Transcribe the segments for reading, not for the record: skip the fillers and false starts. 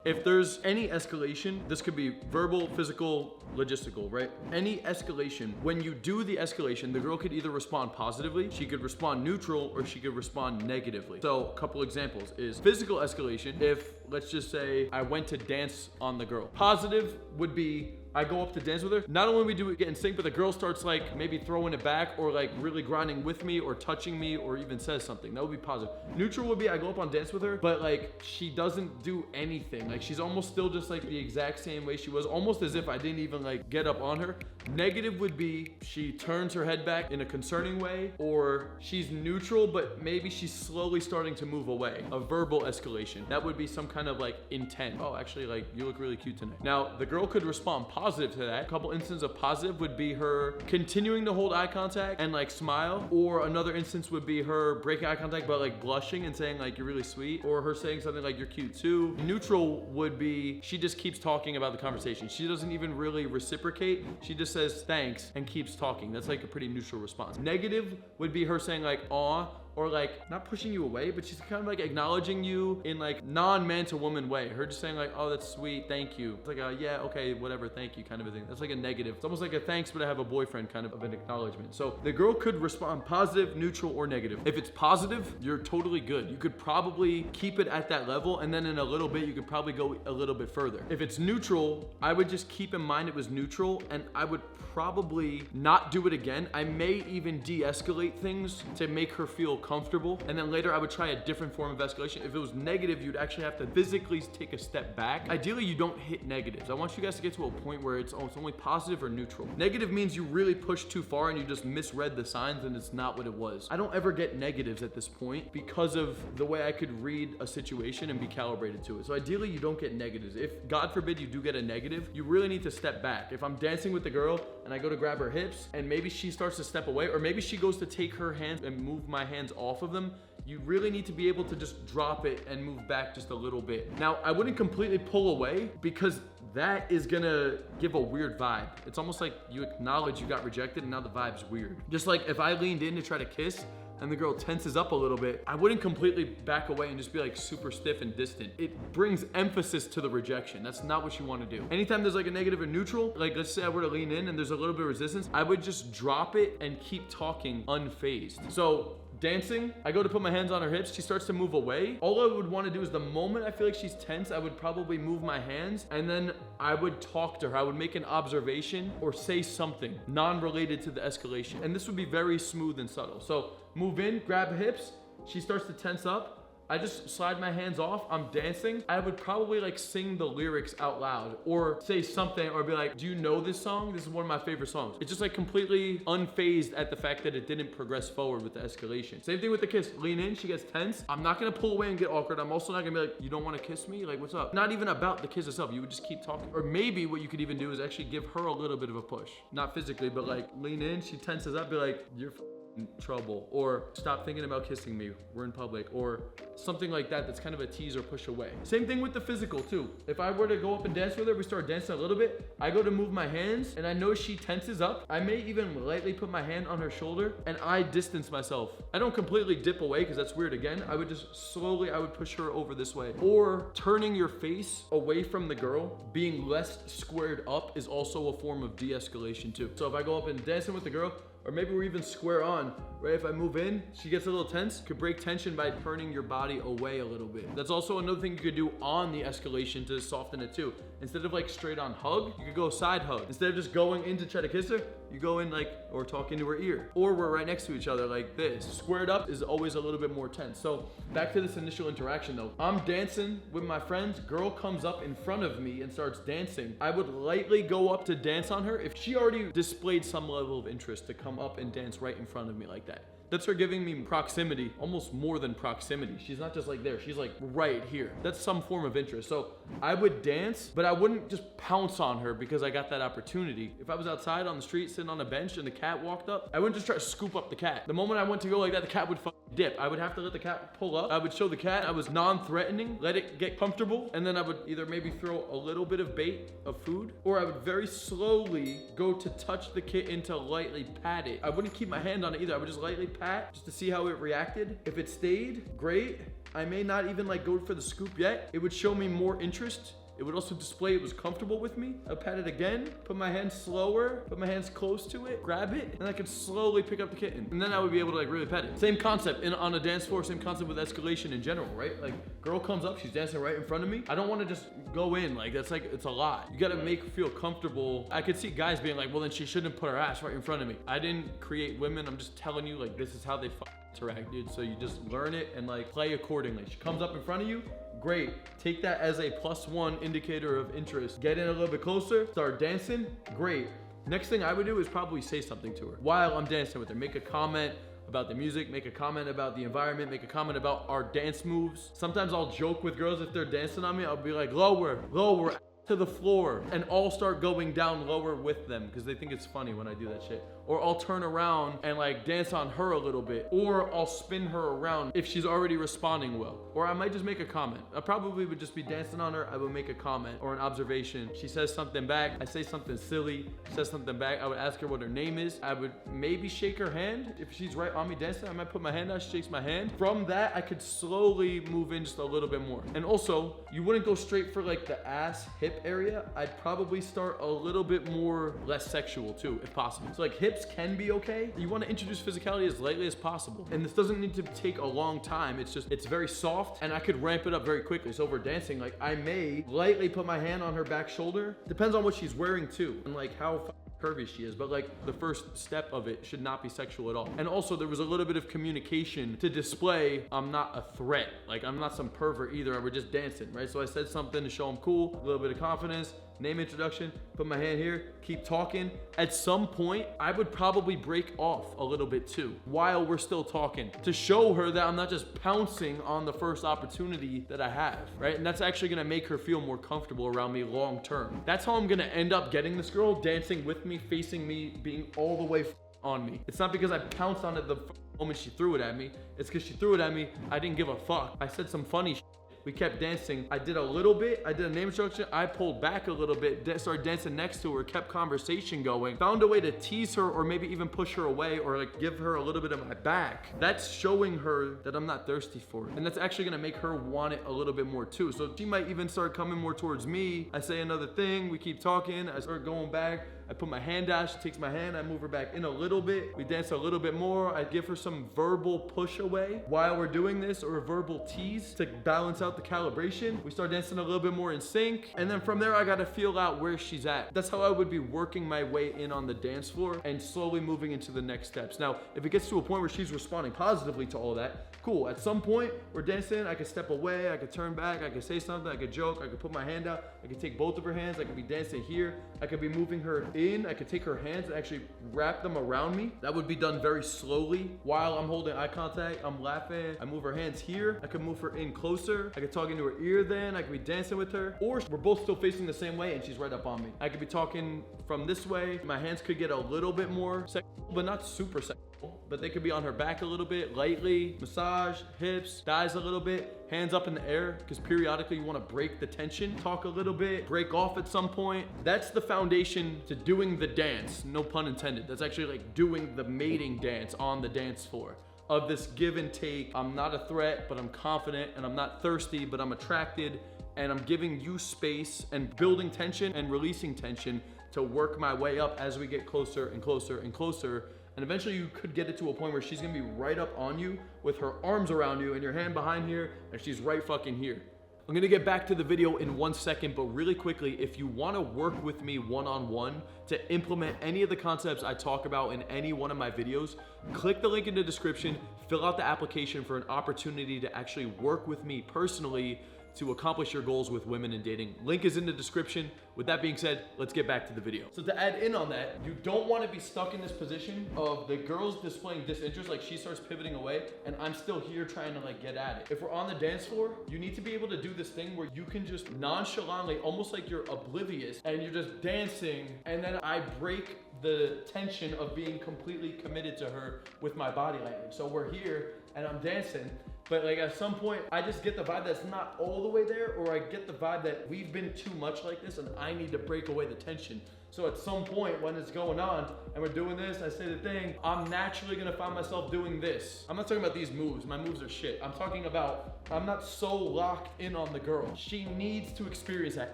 if there's any escalation, this could be verbal, physical, logistical, right? Any escalation, when you do the escalation, the girl could either respond positively, she could respond neutral, or she could respond negatively. So a couple examples is physical escalation. If, let's just say, I went to dance on the girl. Positive would be I go up to dance with her. Not only do we get in sync, but the girl starts like maybe throwing it back or like really grinding with me or touching me or even says something. That would be positive. Neutral would be I go up on dance with her, but like she doesn't do anything. Like she's almost still just like the exact same way she was, almost as if I didn't even like get up on her. Negative would be she turns her head back in a concerning way, or she's neutral, but maybe she's slowly starting to move away. A verbal escalation. That would be some kind of like intent. Oh, actually, like you look really cute tonight. Now, the girl could respond positive to that. A couple instances of positive would be her continuing to hold eye contact and like smile, or another instance would be her breaking eye contact but like blushing and saying like you're really sweet, or her saying something like you're cute too. Neutral would be she just keeps talking about the conversation. She doesn't even really reciprocate. She just says thanks and keeps talking. That's like a pretty neutral response. Negative would be her saying like aw, or like not pushing you away, but she's kind of like acknowledging you in like non-man to woman way. Her just saying like, oh, that's sweet, thank you. It's like a yeah, okay, whatever, thank you kind of a thing. That's like a negative. It's almost like a thanks, but I have a boyfriend kind of an acknowledgement. So the girl could respond positive, neutral, or negative. If it's positive, you're totally good. You could probably keep it at that level, and then in a little bit, you could probably go a little bit further. If it's neutral, I would just keep in mind it was neutral, and I would probably not do it again. I may even de-escalate things to make her feel comfortable, and then later I would try a different form of escalation. If it was negative, you'd actually have to physically take a step back. Ideally, you don't hit negatives. I want you guys to get to a point where it's only positive or neutral. Negative means you really pushed too far and you just misread the signs and it's not what it was. I don't ever get negatives at this point because of the way I could read a situation and be calibrated to it. So ideally, you don't get negatives. If God forbid you do get a negative, you really need to step back. If I'm dancing with the girl and I go to grab her hips and maybe she starts to step away, or maybe she goes to take her hands and move my hands off of them, you really need to be able to just drop it and move back just a little bit. Now, I wouldn't completely pull away because that is gonna give a weird vibe. It's almost like you acknowledge you got rejected and now the vibe's weird. Just like if I leaned in to try to kiss and the girl tenses up a little bit, I wouldn't completely back away and just be like super stiff and distant. It brings emphasis to the rejection. That's not what you want to do. Anytime there's like a negative or neutral, like let's say I were to lean in and there's a little bit of resistance, I would just drop it and keep talking unfazed. So dancing, I go to put my hands on her hips, she starts to move away. All I would want to do is the moment I feel like she's tense, I would probably move my hands and then I would talk to her. I would make an observation or say something non-related to the escalation. And this would be very smooth and subtle. So move in, grab hips, she starts to tense up. I just slide my hands off, I'm dancing. I would probably like sing the lyrics out loud or say something or be like, do you know this song? This is one of my favorite songs. It's just like completely unfazed at the fact that it didn't progress forward with the escalation. Same thing with the kiss. Lean in, she gets tense. I'm not gonna pull away and get awkward. I'm also not gonna be like, you don't wanna kiss me? Like, what's up? Not even about the kiss itself. You would just keep talking. Or maybe what you could even do is actually give her a little bit of a push. Not physically, but like lean in, she tenses up, be like, you're in trouble, or stop thinking about kissing me, we're in public, or something like that. That's kind of a tease or push away. Same thing with the physical too. If I were to go up and dance with her, we start dancing a little bit, I go to move my hands and I know she tenses up, I may even lightly put my hand on her shoulder and I distance myself. I don't completely dip away because that's weird again. I would just slowly, I would push her over this way. Or turning your face away from the girl, being less squared up is also a form of de-escalation too. So if I go up and dancing with the girl, or maybe we're even square on, right? If I move in, she gets a little tense, could break tension by turning your body away a little bit. That's also another thing you could do on the escalation to soften it too. Instead of like straight on hug, you could go side hug. Instead of just going in to try to kiss her, you go in like, or talk into her ear. Or we're right next to each other like this. Squared up is always a little bit more tense. So back to this initial interaction though. I'm dancing with my friends, girl comes up in front of me and starts dancing. I would lightly go up to dance on her if she already displayed some level of interest to come up and dance right in front of me like that. That's her giving me proximity, almost more than proximity. She's not just like there, she's like right here. That's some form of interest. So I would dance, but I wouldn't just pounce on her because I got that opportunity. If I was outside on the street sitting on a bench and the cat walked up, I wouldn't just try to scoop up the cat. The moment I went to go like that, the cat would dip. I would have to let the cat pull up. I would show the cat I was non-threatening, let it get comfortable, and then I would either maybe throw a little bit of bait of food, or I would very slowly go to touch the kitten to lightly pat it. I wouldn't keep my hand on it either. I would just lightly pat just to see how it reacted. If it stayed, great. I may not even like go for the scoop yet. It would show me more interest. It would also display it was comfortable with me. I'll pat it again, put my hands slower, put my hands close to it, grab it, and I could slowly pick up the kitten. And then I would be able to like really pet it. Same concept on a dance floor, same concept with escalation in general, right? Like girl comes up, she's dancing right in front of me. I don't want to just go in, like that's like, it's a lot. You gotta make her feel comfortable. I could see guys being like, well then she shouldn't put her ass right in front of me. I didn't create women, I'm just telling you like this is how they interact, dude. So you just learn it and like play accordingly. She comes up in front of you, great. Take that as a +1 indicator of interest. Get in a little bit closer, start dancing, great. Next thing I would do is probably say something to her while I'm dancing with her. Make a comment about the music, make a comment about the environment, make a comment about our dance moves. Sometimes I'll joke with girls if they're dancing on me, I'll be like, lower, lower to the floor, and all start going down lower with them because they think it's funny when I do that shit. Or I'll turn around and like dance on her a little bit, or I'll spin her around if she's already responding well. Or I might just make a comment. I probably would just be dancing on her, I would make a comment or an observation. She says something back, I say something silly, she says something back, I would ask her what her name is. I would maybe shake her hand. If she's right on me dancing, I might put my hand out, she shakes my hand. From that, I could slowly move in just a little bit more. And also, you wouldn't go straight for like the ass, hip area. I'd probably start a little bit more less sexual too, if possible. So like hips can be okay. You want to introduce physicality as lightly as possible. And this doesn't need to take a long time. It's very soft and I could ramp it up very quickly. So if we're dancing, like I may lightly put my hand on her back shoulder. Depends on what she's wearing too. And like how curvy she is, but like the first step of it should not be sexual at all. And also there was a little bit of communication to display I'm not a threat. Like I'm not some pervert either. We're just dancing, right? So I said something to show I'm cool, a little bit of confidence, name introduction, put my hand here, keep talking. At some point, I would probably break off a little bit too while we're still talking to show her that I'm not just pouncing on the first opportunity that I have, right? And that's actually gonna make her feel more comfortable around me long term. That's how I'm gonna end up getting this girl dancing with me, facing me, being all the way on me. It's not because I pounced on it the moment she threw it at me. It's because she threw it at me, I didn't give a fuck. I said some funny shit. We kept dancing. I did a little bit. I did a name introduction. I pulled back a little bit, started dancing next to her, kept conversation going, found a way to tease her or maybe even push her away or like give her a little bit of my back. That's showing her that I'm not thirsty for it. And that's actually gonna make her want it a little bit more too. So she might even start coming more towards me. I say another thing, we keep talking, I start going back. I put my hand out, she takes my hand, I move her back in a little bit. We dance a little bit more. I give her some verbal push away while we're doing this or a verbal tease to balance out the calibration. We start dancing a little bit more in sync. And then from there, I gotta feel out where she's at. That's how I would be working my way in on the dance floor and slowly moving into the next steps. Now, if it gets to a point where she's responding positively to all of that, cool. At some point, we're dancing, I could step away, I could turn back, I could say something, I could joke, I could put my hand out, I could take both of her hands, I could be dancing here, I could be moving her in, I could take her hands and actually wrap them around me. That would be done very slowly while I'm holding eye contact, I'm laughing, I move her hands here, I could move her in closer, I could talk into her ear then, I could be dancing with her, or we're both still facing the same way and she's right up on me. I could be talking from this way, my hands could get a little bit more sexual, but not super sexual. But they could be on her back a little bit, lightly, massage, hips, thighs a little bit, hands up in the air, because periodically you want to break the tension, talk a little bit, break off at some point. That's the foundation to doing the dance, no pun intended. That's actually like doing the mating dance on the dance floor. Of this give and take, I'm not a threat, but I'm confident, and I'm not thirsty, but I'm attracted, and I'm giving you space and building tension and releasing tension to work my way up as we get closer and closer and closer. And eventually you could get it to a point where she's gonna be right up on you with her arms around you and your hand behind here, and she's right fucking here. I'm gonna get back to the video in 1 second, but really quickly, if you wanna work with me one-on-one to implement any of the concepts I talk about in any one of my videos, click the link in the description, fill out the application for an opportunity to actually work with me personally to accomplish your goals with women in dating. Link is in the description. With that being said, let's get back to the video. So to add in on that, you don't want to be stuck in this position of the girl's displaying disinterest, like she starts pivoting away and I'm still here trying to like get at it. If we're on the dance floor, you need to be able to do this thing where you can just nonchalantly, almost like you're oblivious and you're just dancing, and then I break the tension of being completely committed to her with my body language. So we're here and I'm dancing, But like at some point, I just get the vibe that's not all the way there, or I get the vibe that we've been too much like this and I need to break away the tension. So at some point when it's going on and we're doing this, I say the thing, I'm naturally gonna find myself doing this. I'm not talking about these moves. My moves are shit. I'm talking about, I'm not so locked in on the girl. She needs to experience that.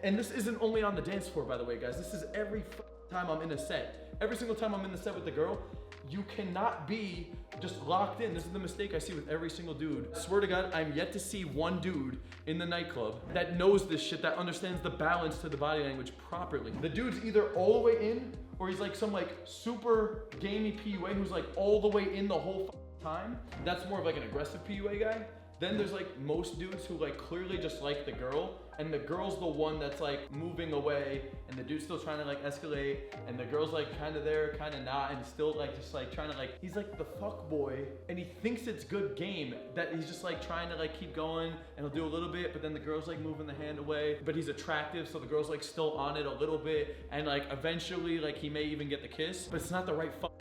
And this isn't only on the dance floor, by the way, guys. This is every time I'm in a set. Every single time I'm in the set with the girl, you cannot be just locked in. This is the mistake I see with every single dude. I swear to God, I'm yet to see one dude in the nightclub that knows this shit, that understands the balance to the body language properly. The dude's either all the way in, or he's like some like super gamey PUA who's like all the way in the whole time. That's more of like an aggressive PUA guy. Then there's like most dudes who like clearly just like the girl, and the girl's the one that's like moving away, and the dude's still trying to like escalate, and the girl's like kind of there, kind of not, and still like just like trying to like, he's like the fuck boy, and he thinks it's good game that he's just like trying to like keep going, and he'll do a little bit, but then the girl's like moving the hand away, but he's attractive, so the girl's like still on it a little bit, and like eventually like he may even get the kiss, but it's not the right play.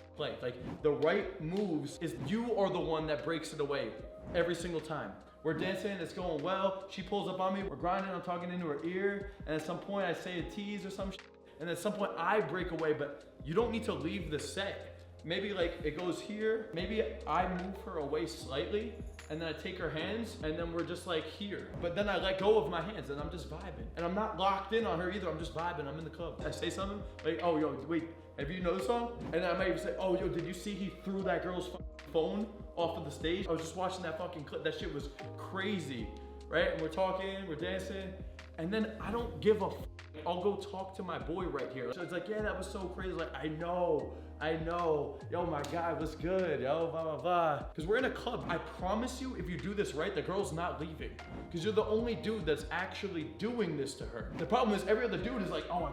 Like the right moves is you are the one that breaks it away every single time. We're dancing, it's going well, she pulls up on me, we're grinding, I'm talking into her ear, and at some point I say a tease or some shit, and at some point I break away, but you don't need to leave the set. Maybe like it goes here, maybe I move her away slightly, and then I take her hands, and then we're just like here. But then I let go of my hands, and I'm just vibing. And I'm not locked in on her either, I'm just vibing, I'm in the club. I say something, like, oh, yo, wait, have you know the song? And then I might even say, oh, yo, did you see he threw that girl's phone off of the stage? I was just watching that fucking clip, that shit was crazy, right? And we're talking, we're dancing, and then I don't give a I'll go talk to my boy right here. So it's like, yeah, that was so crazy. Like, I know. Yo, my guy was good, yo, blah, blah, blah. Because we're in a club. I promise you, if you do this right, the girl's not leaving. Because you're the only dude that's actually doing this to her. The problem is every other dude is like, oh,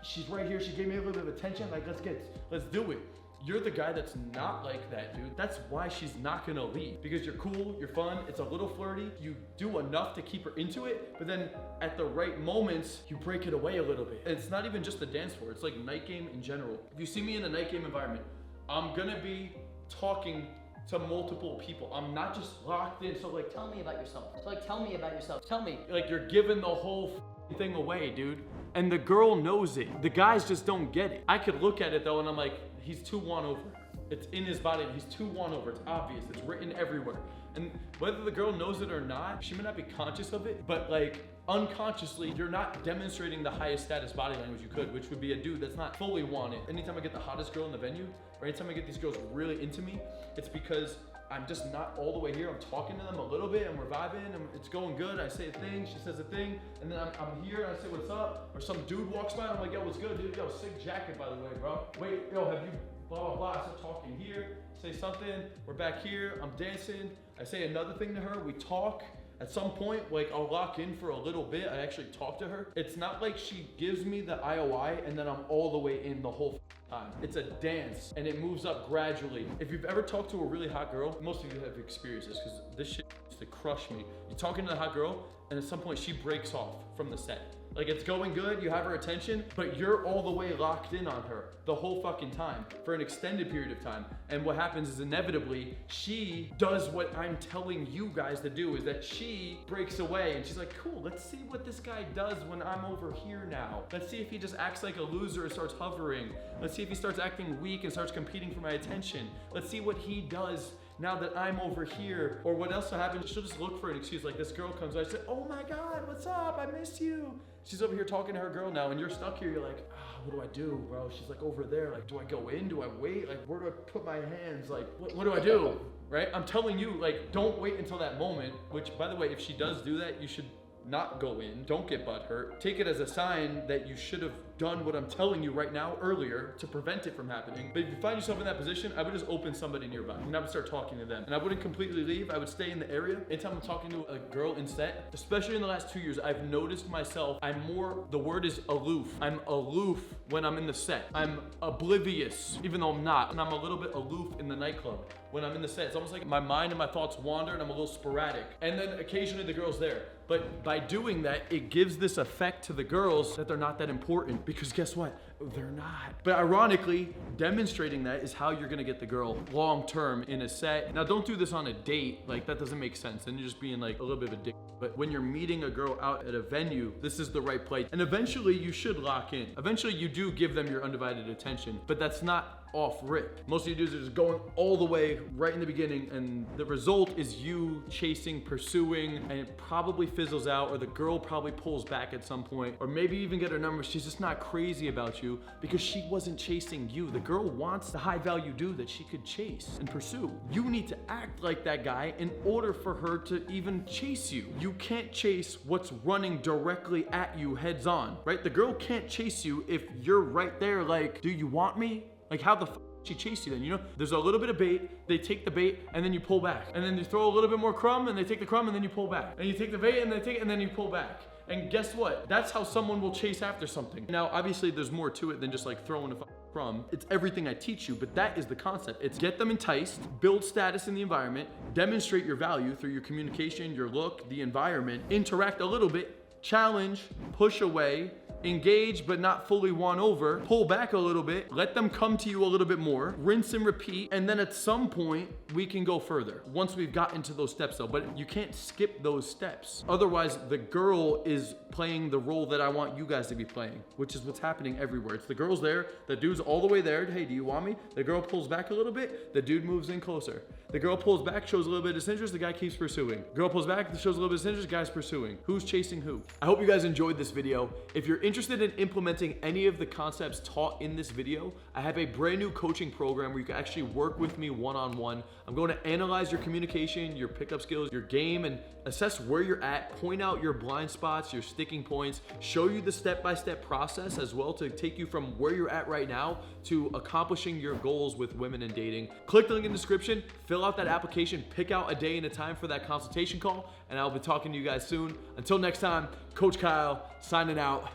she's right here. She gave me a little bit of attention. Like, let's do it. You're the guy that's not like that, dude. That's why she's not gonna leave. Because you're cool, you're fun, it's a little flirty. You do enough to keep her into it, but then at the right moments, you break it away a little bit. And it's not even just the dance floor, it's like night game in general. If you see me in a night game environment, I'm gonna be talking to multiple people. I'm not just locked in, so like, tell me about yourself. So like, tell me about yourself. Tell me. Like you're giving the whole thing away, dude. And the girl knows it. The guys just don't get it. I could look at it though and I'm like, he's too won over. It's in his body, he's too won over. It's obvious, it's written everywhere. And whether the girl knows it or not, she may not be conscious of it, but like unconsciously, you're not demonstrating the highest status body language you could, which would be a dude that's not fully wanted. Anytime I get the hottest girl in the venue, or anytime I get these girls really into me, it's because I'm just not all the way here. I'm talking to them a little bit and we're vibing and it's going good. I say a thing, she says a thing, and then I'm here and I say what's up, or some dude walks by and I'm like, yo, what's good, dude? Yo, sick jacket, by the way, bro. Wait, yo, have you blah, blah, blah. I start talking here, say something, we're back here, I'm dancing. I say another thing to her, we talk. At some point, like I'll lock in for a little bit. I actually talk to her. It's not like she gives me the IOI and then I'm all the way in the whole time. It's a dance and it moves up gradually. If you've ever talked to a really hot girl, most of you have experienced this because this shit used to crush me. You're talking to the hot girl and at some point she breaks off from the set. Like it's going good, you have her attention, but you're all the way locked in on her the whole fucking time for an extended period of time. And what happens is inevitably, she does what I'm telling you guys to do, is that she breaks away and she's like, cool, let's see what this guy does when I'm over here now. Let's see if he just acts like a loser and starts hovering. Let's see if he starts acting weak and starts competing for my attention. Let's see what he does now that I'm over here. Or what else will happen, she'll just look for an excuse. Like this girl comes by, she said, oh my God, what's up? I miss you. She's over here talking to her girl now and you're stuck here. You're like, what do I do, bro? She's like over there. Like, do I go in? Do I wait? Like, where do I put my hands? Like, what do I do? Right? I'm telling you, like, don't wait until that moment, which by the way, if she does do that, you should not go in. Don't get butthurt. Take it as a sign that you should have done what I'm telling you right now earlier to prevent it from happening. But if you find yourself in that position, I would just open somebody nearby and I would start talking to them. And I wouldn't completely leave. I would stay in the area. Anytime I'm talking to a girl in set, especially in the last 2 years, I've noticed myself, I'm more, the word is aloof. I'm aloof when I'm in the set. I'm oblivious, even though I'm not. And I'm a little bit aloof in the nightclub. When I'm in the set, it's almost like my mind and my thoughts wander and I'm a little sporadic. And then occasionally the girl's there. But by doing that, it gives this effect to the girls that they're not that important, because guess what? They're not. But ironically, demonstrating that is how you're gonna get the girl long term in a set. Now, don't do this on a date. Like, that doesn't make sense. Then you're just being like a little bit of a dick. But when you're meeting a girl out at a venue, this is the right play. And eventually you should lock in. Eventually you do give them your undivided attention, but that's not off rip. Most of you dudes are just going all the way right in the beginning, and the result is you chasing, pursuing, and it probably fizzles out, or the girl probably pulls back at some point, or maybe even get her number. She's just not crazy about you because she wasn't chasing you. The girl wants the high value dude that she could chase and pursue. You need to act like that guy in order for her to even chase you. You can't chase what's running directly at you heads on, right? The girl can't chase you if you're right there like, do you want me? Like, how the f she chase you then? You know, there's a little bit of bait, they take the bait, and then you pull back. And then you throw a little bit more crumb, and they take the crumb, and then you pull back. And you take the bait, and they take it, and then you pull back. And guess what? That's how someone will chase after something. Now, obviously, there's more to it than just like throwing a crumb. It's everything I teach you, but that is the concept. It's get them enticed, build status in the environment, demonstrate your value through your communication, your look, the environment, interact a little bit, challenge, push away, engage but not fully won over, pull back a little bit, let them come to you a little bit more, rinse and repeat, and then at some point we can go further once we've gotten to those steps though. But you can't skip those steps, otherwise the girl is playing the role that I want you guys to be playing, which is what's happening everywhere. It's the girl's there, the dude's all the way there, hey, do you want me? The girl pulls back a little bit, the dude moves in closer. The girl pulls back, shows a little bit of disinterest, the guy keeps pursuing. Girl pulls back, shows a little bit of disinterest, guy's pursuing. Who's chasing who? I hope you guys enjoyed this video. If you're interested in implementing any of the concepts taught in this video, I have a brand new coaching program where you can actually work with me one-on-one. I'm going to analyze your communication, your pickup skills, your game, and assess where you're at, point out your blind spots, your sticking points, show you the step-by-step process as well to take you from where you're at right now to accomplishing your goals with women and dating. Click the link in the description, fill out that application, pick out a day and a time for that consultation call, and I'll be talking to you guys soon. Until next time, Coach Kyle signing out.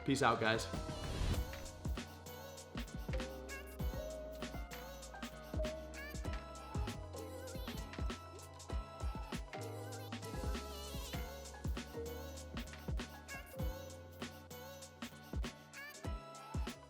Peace out, guys.